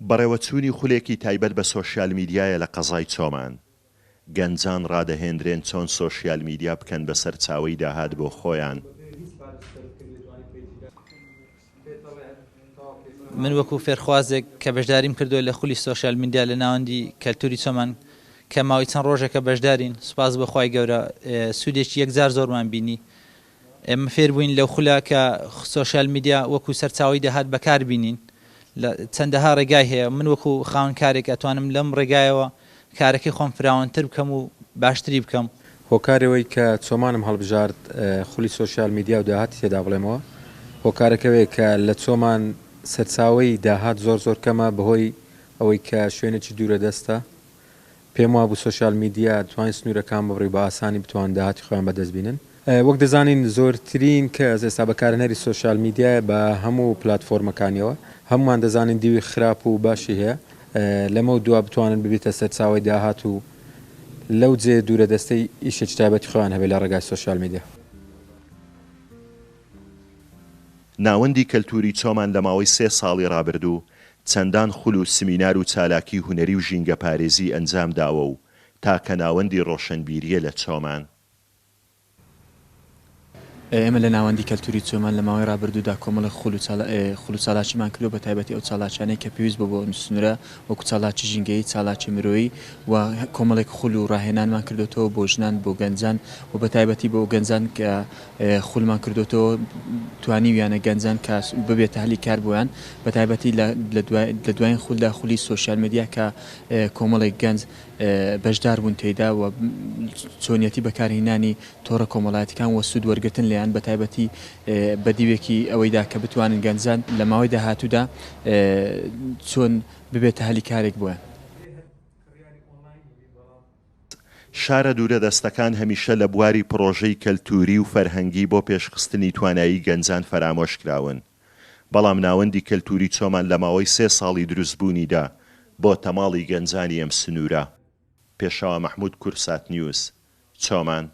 بەڕێوەچوونی خولێکی تایبەت بە سۆشیال میدیایە لە قەزای چۆمان. گەنجان ڕادەهێنرێن چۆن سۆشیال میدیا بکەن بەسەر چاوەی داهات بۆ خۆیان. من وەکو فێرخوازێک کە بەشداریم کردو لە خولی سۆشیال میدیا لە ناوەندی کەلتوری چۆمان کە ماوەی چەند ڕۆژێکە بەشدارین، سوپاس بەخوای گەورە سوودێکی یەکجار زۆرمان بینی. ئێمە فێر بووین لەو خولە کە سۆشیال میدیا وەکو سەرچاوی داهات بەکار بینین. چەندەها ڕێگای هەیە. من وەکو خاوەنکارێک ئەتوانم لەم ڕێگایەوە کارەکەی خۆم فراوانتر بکەم و باشتری بکەم. هۆکارەوەی کە چۆمانم هەڵبژارد خولی سۆشیال میدیا و داهاتی تێدا بڵێمەوە، هۆکارەکەوەیە کە لە چۆمان سەرچاوەی داهات زۆر کەمە بەهۆی ئەوەی کە شوێنێکی دوورە دەستە. پێم وابوو سۆشیال میدیا توانین سنوورەکان بڕی بە ئاسانی بتوان داهاتی خۆیان بەدەستبینن. وەک دەزانین زۆرترین کەس ئێستا بەکارهێنەری سۆشیال میدیایە بە هەموو پلاتفۆرمەکانیەوە. هەمومان دەزانین دیوی خراپ و باشی هەیە، لەمە دوا بتوانن ببیتە سەرچاوەی داهات و لەو جێ دوورە دەستەی ئیشێکی تایبەتی خۆیان هەبێت لە ڕێگای سۆشیال میدیا. ناوەندی کەلتوری چۆمان لە ماوەی 3 ساڵی ڕابردوو چەندان خول و سمینار و چالاکی هونەری و ژینگە پارێزی ئەنجام داوە و تاکە ناوەندی ڕۆشنبیریە لە چۆمان. ئێمە لە ناوەندی کەلتوری چۆمان لە ماوەی ڕابردوودا کۆمەڵە خول و چالاکیمان کردو بە تایبەتی ئەو چالاکیانەی کە پێویست بۆ سنوورە وەکو چالاکی ژینگەیی، چالاکی مرۆیی و کۆمەڵێک خول و ڕاهێنانمان کردوتەوە بۆ ژنان بۆ گەنجان و بە تایبەتی بۆ گەنجان کە خولمان کردوتەوە توانیویانە گەنجان کە ببێتە هەلی کار بۆیان بە تایبەتی لە دوایین خولدا خولی سۆشیال میدیا کە کۆمەڵێک گەنج بەشدار بوون تێیدا و چۆنیەتی بەکارهێنانی تۆڕە کۆمەڵایەتیەکان وە سوود وەرگرتن لیان بە تایبەتی بە دیوێکی ئەوەیدا کە بتوانن گەنجان لە ماوەی داهاتوودا چۆن ببێتە هەلی کارێک بووە. شارە دوورە دەستەکان هەمیشە لە بواری پرۆژەی کەلتوری و فەرهەنگی بۆ پێشخستنی توانایی گەنجان فەرامۆش کراون. بەڵام ناوەندی کەلتوری چۆمان لە ماوەی 3 ساڵی دروستبوونیدا بۆ تەماڵی گەنجانی ئەم سنوورە. پێشەوە مەحموود کورسات نیوز، چۆمان.